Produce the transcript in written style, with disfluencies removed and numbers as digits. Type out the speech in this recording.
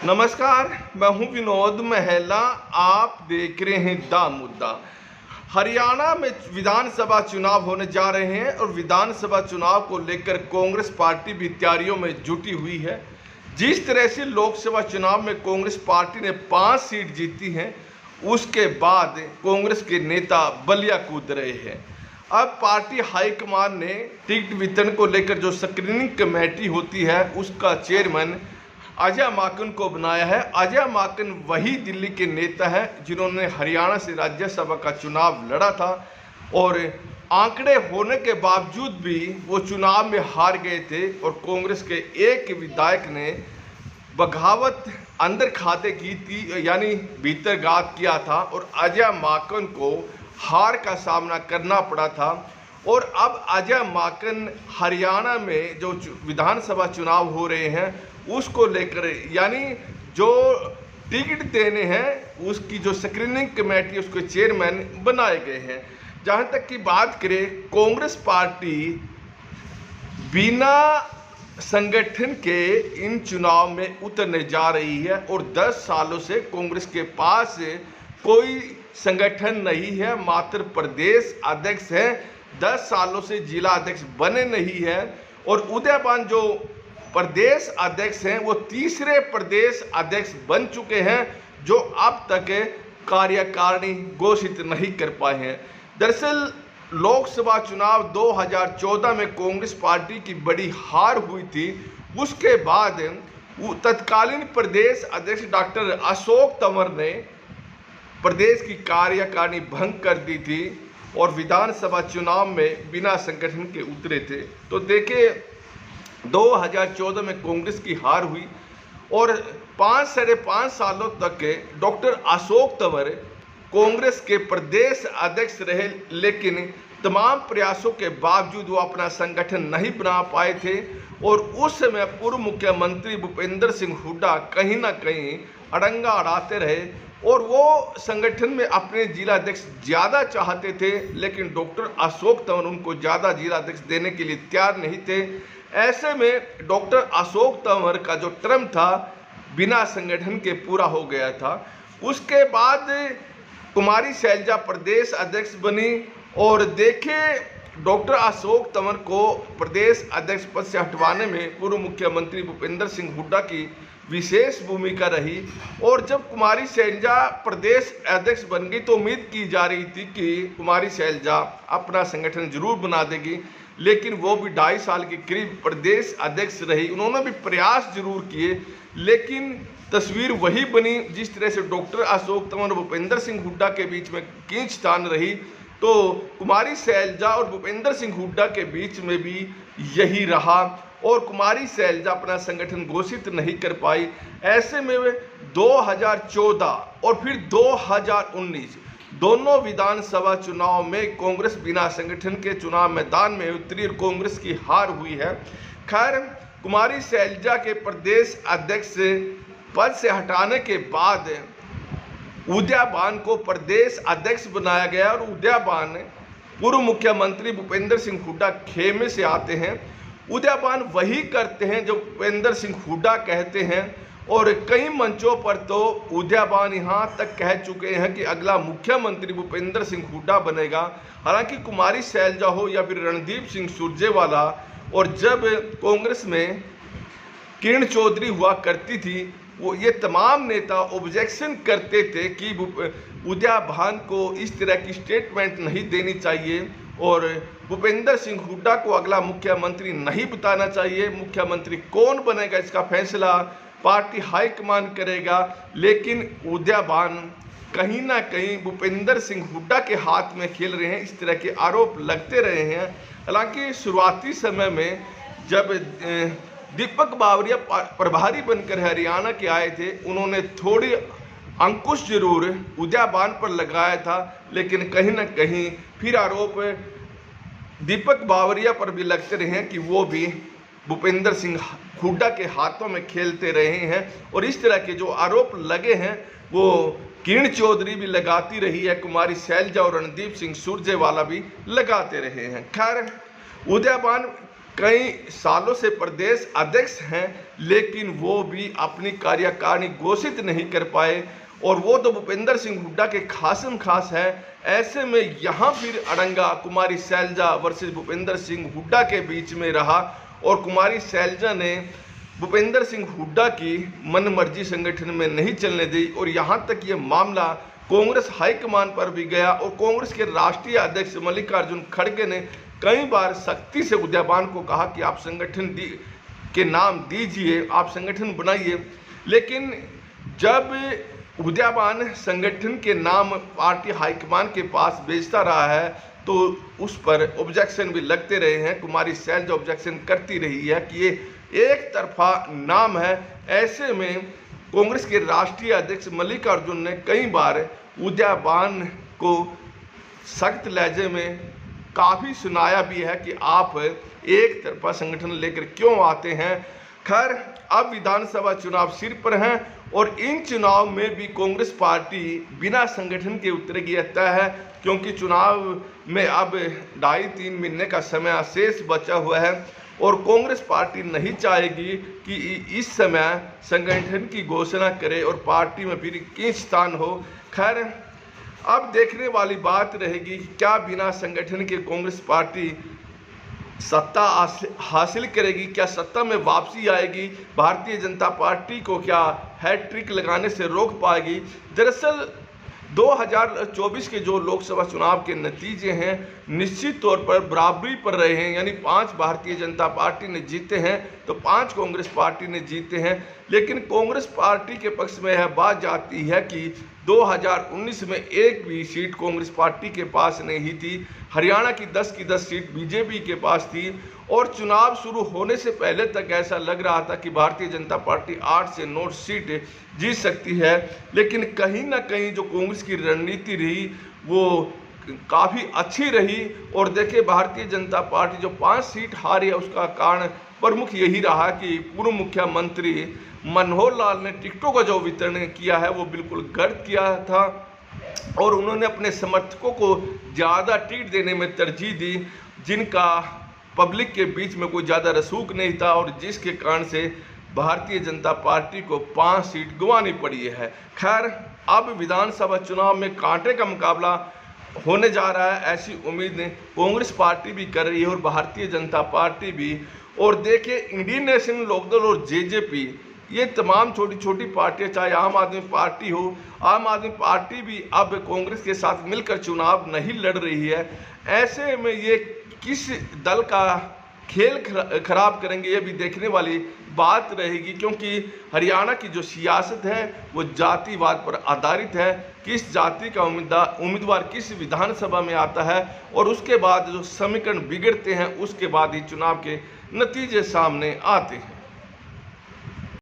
नमस्कार, मैं हूं विनोद महला। आप देख रहे हैं दा मुद्दा। हरियाणा में विधानसभा चुनाव होने जा रहे हैं और विधानसभा चुनाव को लेकर कांग्रेस पार्टी भी तैयारियों में जुटी हुई है। जिस तरह से लोकसभा चुनाव में कांग्रेस पार्टी ने 5 सीट जीती हैं, उसके बाद कांग्रेस के नेता बलिया कूद रहे हैं। अब पार्टी हाईकमान ने टिकट वितरण को लेकर जो स्क्रीनिंग कमेटी होती है, उसका चेयरमैन अजय माकन को बनाया है। अजय माकन वही दिल्ली के नेता है जिन्होंने हरियाणा से राज्यसभा का चुनाव लड़ा था और आंकड़े होने के बावजूद भी वो चुनाव में हार गए थे और कांग्रेस के एक विधायक ने बगावत अंदर खाते की थी, यानी भीतरघात किया था और अजय माकन को हार का सामना करना पड़ा था। और अब अजय माकन हरियाणा में जो विधानसभा चुनाव हो रहे हैं उसको लेकर, यानी जो टिकट देने हैं उसकी जो स्क्रीनिंग कमेटी उसके चेयरमैन बनाए गए हैं। जहां तक की बात करें, कांग्रेस पार्टी बिना संगठन के इन चुनाव में उतरने जा रही है और 10 सालों से कांग्रेस के पास कोई संगठन नहीं है, मात्र प्रदेश अध्यक्ष है। 10 सालों से जिला अध्यक्ष बने नहीं है और उदयबान जो प्रदेश अध्यक्ष हैं वो तीसरे प्रदेश अध्यक्ष बन चुके हैं, जो अब तक कार्यकारिणी घोषित नहीं कर पाए हैं। दरअसल लोकसभा चुनाव 2014 में कांग्रेस पार्टी की बड़ी हार हुई थी। उसके बाद तत्कालीन प्रदेश अध्यक्ष डॉक्टर अशोक तंवर ने प्रदेश की कार्यकारिणी भंग कर दी थी और विधानसभा चुनाव में बिना संगठन के उतरे थे। तो देखिए, 2014 में कांग्रेस की हार हुई और 5-5.5 सालों तक डॉक्टर अशोक तंवर कांग्रेस के प्रदेश अध्यक्ष रहे, लेकिन तमाम प्रयासों के बावजूद वो अपना संगठन नहीं बना पाए थे। और उस समय पूर्व मुख्यमंत्री भूपेंद्र सिंह हुड्डा कहीं ना कहीं अड़ंगा अड़ाते रहे और वो संगठन में अपने जिला अध्यक्ष ज़्यादा चाहते थे, लेकिन डॉक्टर अशोक तंवर उनको ज़्यादा जिला अध्यक्ष देने के लिए तैयार नहीं थे। ऐसे में डॉक्टर अशोक तंवर का जो टर्म था बिना संगठन के पूरा हो गया था। उसके बाद कुमारी शैलजा प्रदेश अध्यक्ष बनी और देखें, डॉक्टर अशोक तंवर को प्रदेश अध्यक्ष पद से हटवाने में पूर्व मुख्यमंत्री भूपेंद्र सिंह हुड्डा की विशेष भूमिका रही। और जब कुमारी शैलजा प्रदेश अध्यक्ष बन गई तो उम्मीद की जा रही थी कि कुमारी शैलजा अपना संगठन जरूर बना देगी, लेकिन वो भी 2.5 साल के करीब प्रदेश अध्यक्ष रही। उन्होंने भी प्रयास जरूर किए, लेकिन तस्वीर वही बनी जिस तरह से डॉक्टर अशोक तंवर और भूपेंद्र सिंह हुड्डा के बीच में खींचतान रही, तो कुमारी शैलजा और भूपेंद्र सिंह हुड्डा के बीच में भी यही रहा और कुमारी शैलजा अपना संगठन घोषित नहीं कर पाई। ऐसे में 2014 और फिर 2019 दोनों विधानसभा चुनाव में कांग्रेस बिना संगठन के चुनाव मैदान में उतरी और कांग्रेस की हार हुई है। खैर, कुमारी शैलजा के प्रदेश अध्यक्ष पद से हटाने के बाद उदयबान को प्रदेश अध्यक्ष बनाया गया और उदयबान पूर्व मुख्यमंत्री भूपेंद्र सिंह हुड्डा खेमे से आते हैं। उदयबान वही करते हैं जो भूपेंद्र सिंह हुड्डा कहते हैं और कई मंचों पर तो उदयबान यहाँ तक कह चुके हैं कि अगला मुख्यमंत्री भूपेंद्र सिंह हुड्डा बनेगा। हालांकि कुमारी शैलजा हो या फिर रणदीप सिंह सुरजेवाला, और जब कांग्रेस में किरण चौधरी हुआ करती थी, वो ये तमाम नेता ऑब्जेक्शन करते थे कि उदयबान को इस तरह की स्टेटमेंट नहीं देनी चाहिए और भूपेंद्र सिंह हुड्डा को अगला मुख्यमंत्री नहीं बताना चाहिए। मुख्यमंत्री कौन बनेगा इसका फैसला पार्टी हाईकमान करेगा। लेकिन उदयबान कहीं ना कहीं भूपेंद्र सिंह हुड्डा के हाथ में खेल रहे हैं, इस तरह के आरोप लगते रहे हैं। हालांकि शुरुआती समय में जब दीपक बावरिया प्रभारी बनकर हरियाणा के आए थे, उन्होंने थोड़ी अंकुश जरूर उदयबान पर लगाया था, लेकिन कहीं ना कहीं फिर आरोप दीपक बावरिया पर भी लगते रहे हैं कि वो भी भूपेंद्र सिंह हुड्डा के हाथों में खेलते रहे हैं। और इस तरह के जो आरोप लगे हैं वो किरण चौधरी भी लगाती रही है, कुमारी शैलजा और रणदीप सिंह सुरजेवाला भी लगाते रहे हैं। खैर, उदयबान कई सालों से प्रदेश अध्यक्ष हैं, लेकिन वो भी अपनी कार्यकारिणी घोषित नहीं कर पाए, और वो तो भूपेंद्र सिंह हुड्डा के खासम खास है। ऐसे में यहाँ फिर अड़ंगा कुमारी शैलजा वर्सेस भूपेंद्र सिंह हुड्डा के बीच में रहा, और कुमारी शैलजा ने भूपेंद्र सिंह हुड्डा की मनमर्जी संगठन में नहीं चलने दी, और यहाँ तक ये मामला कांग्रेस हाईकमान पर भी गया, और कांग्रेस के राष्ट्रीय अध्यक्ष मल्लिकार्जुन खड़गे ने कई बार सख्ती से उदयबान को कहा कि आप संगठन के नाम दीजिए, आप संगठन बनाइए। लेकिन जब उदयबान संगठन के नाम पार्टी हाईकमान के पास भेजता रहा है तो उस पर ऑब्जेक्शन भी लगते रहे हैं। कुमारी शैलजा ऑब्जेक्शन करती रही है कि ये एक तरफा नाम है। ऐसे में कांग्रेस के राष्ट्रीय अध्यक्ष मल्लिकार्जुन ने कई बार उदयबान को सख्त लहजे में काफ़ी सुनाया भी है कि आप एक तरफा संगठन लेकर क्यों आते हैं। खैर, अब विधानसभा चुनाव सिर पर हैं, और इन चुनाव में भी कांग्रेस पार्टी बिना संगठन के उतरेगी तय है, क्योंकि चुनाव में अब 2.5-3 महीने का समय शेष बचा हुआ है, और कांग्रेस पार्टी नहीं चाहेगी कि इस समय संगठन की घोषणा करे और पार्टी में फिर खींचतान हो। खैर, अब देखने वाली बात रहेगी कि क्या बिना संगठन के कांग्रेस पार्टी सत्ता हासिल करेगी, क्या सत्ता में वापसी आएगी, भारतीय जनता पार्टी को क्या हैट्रिक लगाने से रोक पाएगी। दरअसल 2024 के जो लोकसभा चुनाव के नतीजे हैं निश्चित तौर पर बराबरी पर रहे हैं, यानी 5 भारतीय जनता पार्टी ने जीते हैं तो 5 कांग्रेस पार्टी ने जीते हैं। लेकिन कांग्रेस पार्टी के पक्ष में यह बात जाती है कि 2019 में एक भी सीट कांग्रेस पार्टी के पास नहीं थी, हरियाणा की 10 की 10 सीट बीजेपी के पास थी, और चुनाव शुरू होने से पहले तक ऐसा लग रहा था कि भारतीय जनता पार्टी 8 से 9 सीट जीत सकती है। लेकिन कहीं ना कहीं जो कांग्रेस की रणनीति रही वो काफ़ी अच्छी रही, और देखिए भारतीय जनता पार्टी जो 5 सीट हारी है उसका कारण प्रमुख यही रहा कि पूर्व मुख्यमंत्री मनोहर लाल ने टिकटों का जो वितरण किया है वो बिल्कुल गलत किया था, और उन्होंने अपने समर्थकों को ज़्यादा टिकट देने में तरजीह दी जिनका पब्लिक के बीच में कोई ज़्यादा रसूख नहीं था, और जिसके कारण से भारतीय जनता पार्टी को 5 सीट गंवानी पड़ी है। खैर, अब विधानसभा चुनाव में कांटे का मुकाबला होने जा रहा है, ऐसी उम्मीद कांग्रेस पार्टी भी कर रही है और भारतीय जनता पार्टी भी। और देखिए, इंडियन नेशनल लोकदल और जेजेपी, ये तमाम छोटी छोटी पार्टियां, चाहे आम आदमी पार्टी हो, आम आदमी पार्टी भी अब कांग्रेस के साथ मिलकर चुनाव नहीं लड़ रही है। ऐसे में ये किस दल का खेल खराब करेंगे ये भी देखने वाली बात रहेगी, क्योंकि हरियाणा की जो सियासत है वो जातिवाद पर आधारित है। किस जाति का उम्मीदवार किस विधानसभा में आता है और उसके बाद जो समीकरण बिगड़ते हैं उसके बाद ही चुनाव के नतीजे सामने आते हैं।